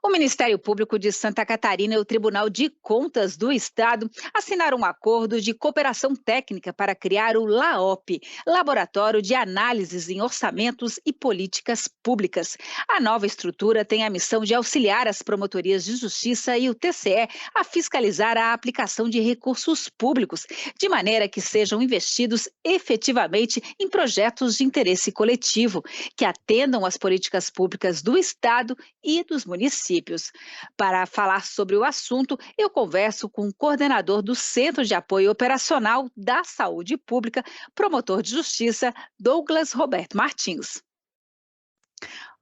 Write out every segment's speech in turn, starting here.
O Ministério Público de Santa Catarina e o Tribunal de Contas do Estado assinaram um acordo de cooperação técnica para criar o LAOP, Laboratório de Análises em Orçamentos e Políticas Públicas. A nova estrutura tem a missão de auxiliar as promotorias de justiça e o TCE a fiscalizar a aplicação de recursos públicos, de maneira que sejam investidos efetivamente em projetos de interesse coletivo, que atendam às políticas públicas do Estado e dos municípios. Para falar sobre o assunto, eu converso com o coordenador do Centro de Apoio Operacional da Saúde Pública, promotor de justiça, Douglas Roberto Martins.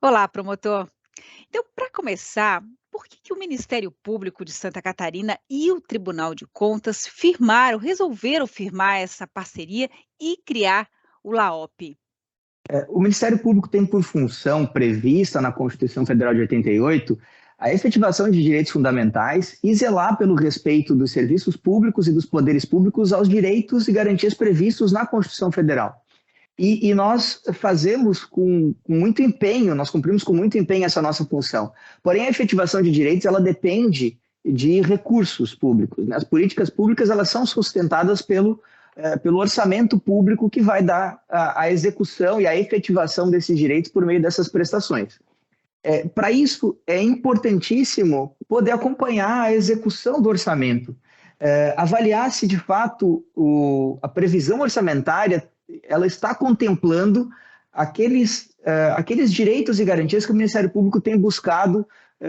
Olá, promotor. Então, para começar, por que o Ministério Público de Santa Catarina e o Tribunal de Contas resolveram firmar essa parceria e criar o LAOP? O Ministério Público tem por função prevista na Constituição Federal de 88 a efetivação de direitos fundamentais e zelar pelo respeito dos serviços públicos e dos poderes públicos aos direitos e garantias previstos na Constituição Federal. E nós fazemos com muito empenho, nós cumprimos com muito empenho essa nossa função. Porém, a efetivação de direitos, ela depende de recursos públicos. As políticas públicas, elas são sustentadas pelo orçamento público que vai dar a execução e a efetivação desses direitos por meio dessas prestações. Para isso, é importantíssimo poder acompanhar a execução do orçamento, avaliar se, de fato, a previsão orçamentária ela está contemplando aqueles direitos e garantias que o Ministério Público tem buscado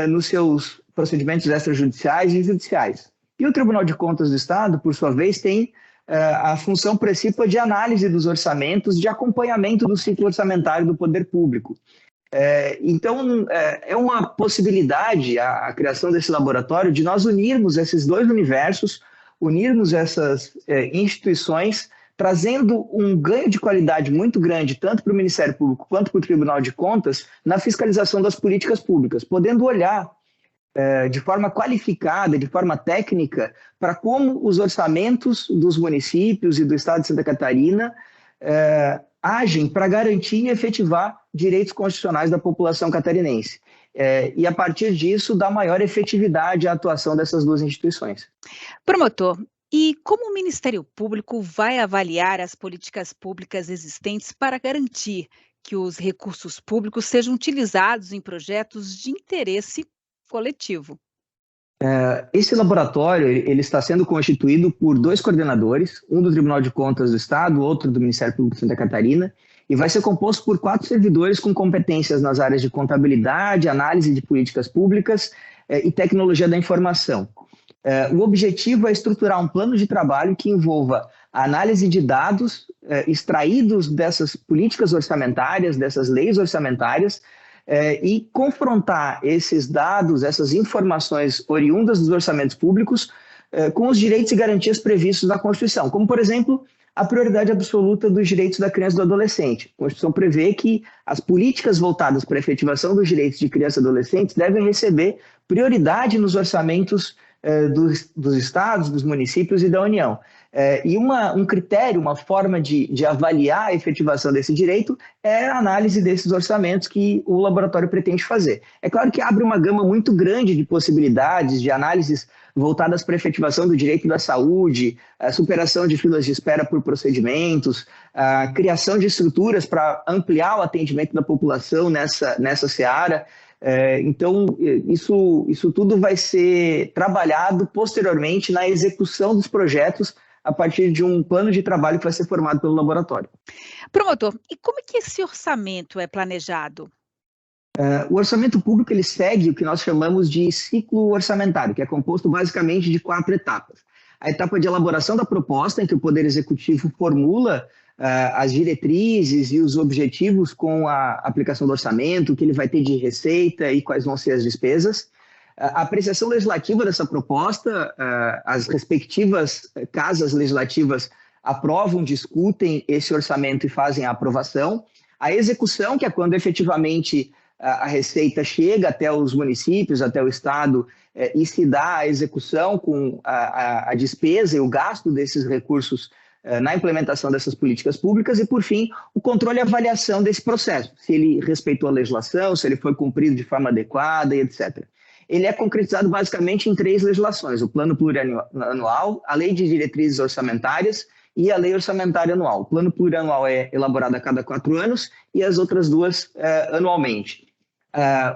nos seus procedimentos extrajudiciais e judiciais. E o Tribunal de Contas do Estado, por sua vez, tem a função principal de análise dos orçamentos, de acompanhamento do ciclo orçamentário do poder público. Então, é uma possibilidade a criação desse laboratório de nós unirmos esses dois universos, unirmos essas instituições, trazendo um ganho de qualidade muito grande, tanto para o Ministério Público quanto para o Tribunal de Contas, na fiscalização das políticas públicas, podendo olhar de forma qualificada, de forma técnica, para como os orçamentos dos municípios e do Estado de Santa Catarina agem para garantir e efetivar direitos constitucionais da população catarinense. E, a partir disso, dar maior efetividade à atuação dessas duas instituições. Promotor, e como o Ministério Público vai avaliar as políticas públicas existentes para garantir que os recursos públicos sejam utilizados em projetos de interesse coletivo? Esse laboratório ele está sendo constituído por dois coordenadores, um do Tribunal de Contas do Estado, outro do Ministério Público de Santa Catarina, e vai ser composto por 4 servidores com competências nas áreas de contabilidade, análise de políticas públicas e tecnologia da informação. O objetivo é estruturar um plano de trabalho que envolva a análise de dados extraídos dessas políticas orçamentárias, dessas leis orçamentárias, e confrontar esses dados, essas informações oriundas dos orçamentos públicos com os direitos e garantias previstos na Constituição, como, por exemplo, a prioridade absoluta dos direitos da criança e do adolescente. A Constituição prevê que as políticas voltadas para a efetivação dos direitos de criança e adolescentes devem receber prioridade nos orçamentos dos estados, dos municípios e da União. E um critério, uma forma de avaliar a efetivação desse direito é a análise desses orçamentos que o laboratório pretende fazer. É claro que abre uma gama muito grande de possibilidades de análises voltadas para a efetivação do direito da saúde, a superação de filas de espera por procedimentos, a criação de estruturas para ampliar o atendimento da população nessa seara. Então, isso tudo vai ser trabalhado posteriormente na execução dos projetos a partir de um plano de trabalho que vai ser formado pelo laboratório. Promotor, e como é que esse orçamento é planejado? O orçamento público ele segue o que nós chamamos de ciclo orçamentário, que é composto basicamente de 4 etapas. A etapa de elaboração da proposta, em que o Poder Executivo formula as diretrizes e os objetivos com a aplicação do orçamento, o que ele vai ter de receita e quais vão ser as despesas. A apreciação legislativa dessa proposta, as respectivas casas legislativas aprovam, discutem esse orçamento e fazem a aprovação. A execução, que é quando efetivamente a receita chega até os municípios, até o Estado, e se dá a execução com a despesa e o gasto desses recursos na implementação dessas políticas públicas e, por fim, o controle e avaliação desse processo, se ele respeitou a legislação, se ele foi cumprido de forma adequada e etc. ele é concretizado basicamente em 3 legislações: o Plano Plurianual, a Lei de Diretrizes Orçamentárias e a Lei Orçamentária Anual. O Plano Plurianual é elaborado a cada 4 anos e as outras 2 anualmente.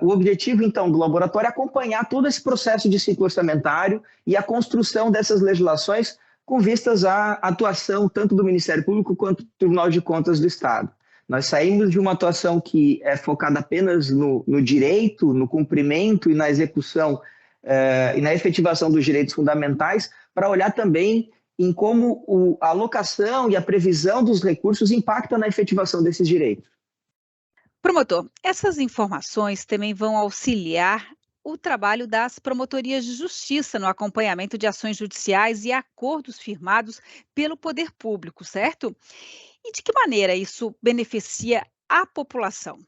O objetivo, então, do laboratório é acompanhar todo esse processo de ciclo orçamentário e a construção dessas legislações com vistas à atuação tanto do Ministério Público quanto do Tribunal de Contas do Estado. Nós saímos de uma atuação que é focada apenas no direito, no cumprimento e na execução e na efetivação dos direitos fundamentais, para olhar também em como a alocação e a previsão dos recursos impacta na efetivação desses direitos. Promotor, essas informações também vão auxiliar o trabalho das promotorias de justiça no acompanhamento de ações judiciais e acordos firmados pelo poder público, certo? E de que maneira isso beneficia a população?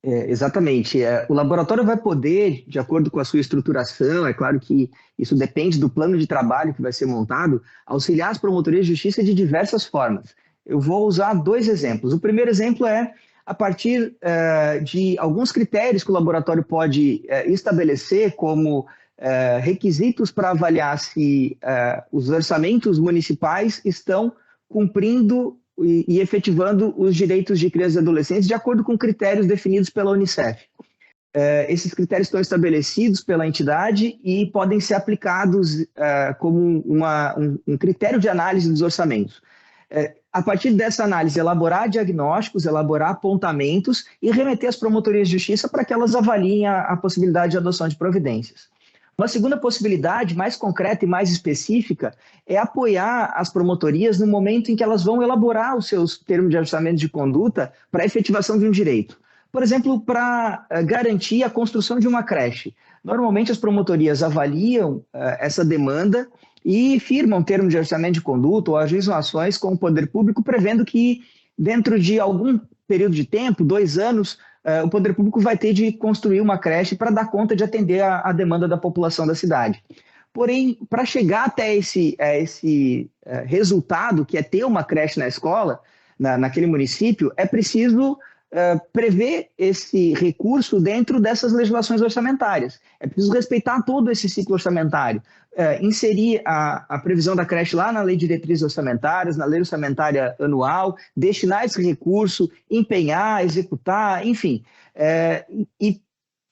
Exatamente. O laboratório vai poder, de acordo com a sua estruturação, é claro que isso depende do plano de trabalho que vai ser montado, auxiliar as promotorias de justiça de diversas formas. Eu vou usar 2 exemplos. O primeiro exemplo é a partir de alguns critérios que o laboratório pode estabelecer como requisitos para avaliar se os orçamentos municipais estão cumprindo e efetivando os direitos de crianças e adolescentes de acordo com critérios definidos pela Unicef. Esses critérios estão estabelecidos pela entidade e podem ser aplicados como um critério de análise dos orçamentos. A partir dessa análise, elaborar diagnósticos, elaborar apontamentos e remeter às promotorias de justiça para que elas avaliem a possibilidade de adoção de providências. Uma segunda possibilidade, mais concreta e mais específica, é apoiar as promotorias no momento em que elas vão elaborar os seus termos de ajustamento de conduta para a efetivação de um direito. Por exemplo, para garantir a construção de uma creche. Normalmente as promotorias avaliam essa demanda e firmam termos de ajustamento de conduta ou ajuizam ações com o poder público, prevendo que dentro de algum período de tempo, 2 anos, o poder público vai ter de construir uma creche para dar conta de atender a demanda da população da cidade. Porém, para chegar até esse resultado, que é ter uma creche na escola, naquele município, é preciso prever esse recurso dentro dessas legislações orçamentárias. É preciso respeitar todo esse ciclo orçamentário, inserir a previsão da creche lá na Lei de Diretrizes Orçamentárias, na Lei Orçamentária Anual, destinar esse recurso, empenhar, executar, enfim, e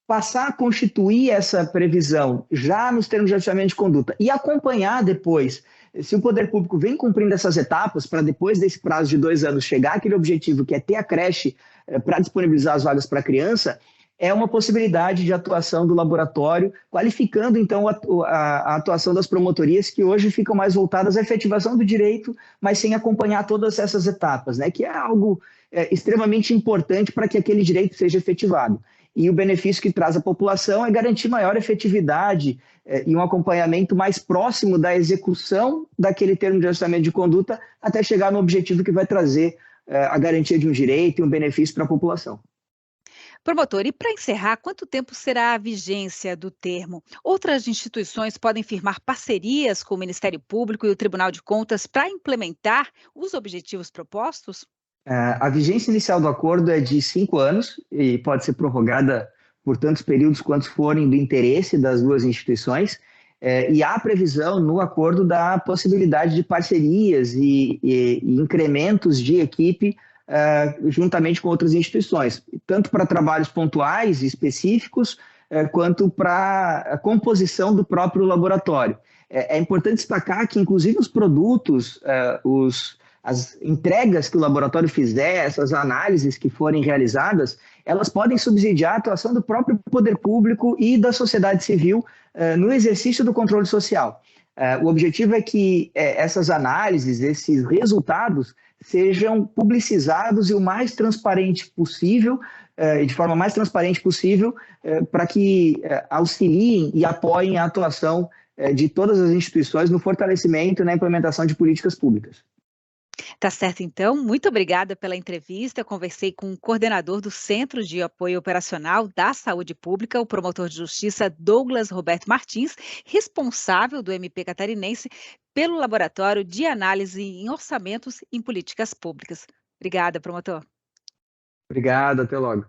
passar a constituir essa previsão já nos termos de ajustamento de conduta e acompanhar depois se o poder público vem cumprindo essas etapas para depois desse prazo de 2 anos chegar àquele objetivo que é ter a creche para disponibilizar as vagas para a criança, é uma possibilidade de atuação do laboratório, qualificando então a atuação das promotorias que hoje ficam mais voltadas à efetivação do direito, mas sem acompanhar todas essas etapas, né, que é algo extremamente importante para que aquele direito seja efetivado. E o benefício que traz à população é garantir maior efetividade e um acompanhamento mais próximo da execução daquele termo de ajustamento de conduta até chegar no objetivo que vai trazer a garantia de um direito e um benefício para a população. Promotor, e para encerrar, quanto tempo será a vigência do termo? Outras instituições podem firmar parcerias com o Ministério Público e o Tribunal de Contas para implementar os objetivos propostos? A vigência inicial do acordo é de 5 anos e pode ser prorrogada por tantos períodos quantos forem do interesse das 2 instituições. E há previsão no acordo da possibilidade de parcerias e incrementos de equipe juntamente com outras instituições, tanto para trabalhos pontuais e específicos, quanto para a composição do próprio laboratório. É importante destacar que, inclusive, os produtos, as entregas que o laboratório fizer, essas análises que forem realizadas, elas podem subsidiar a atuação do próprio poder público e da sociedade civil no exercício do controle social. O objetivo é que essas análises, esses resultados, sejam publicizados e o mais transparente possível, de forma mais transparente possível, para que auxiliem e apoiem a atuação de todas as instituições no fortalecimento e na implementação de políticas públicas. Tá certo, então. Muito obrigada pela entrevista. Eu conversei com o coordenador do Centro de Apoio Operacional da Saúde Pública, o promotor de justiça Douglas Roberto Martins, responsável do MP catarinense pelo Laboratório de Análise em Orçamentos em Políticas Públicas. Obrigada, promotor. Obrigado, até logo.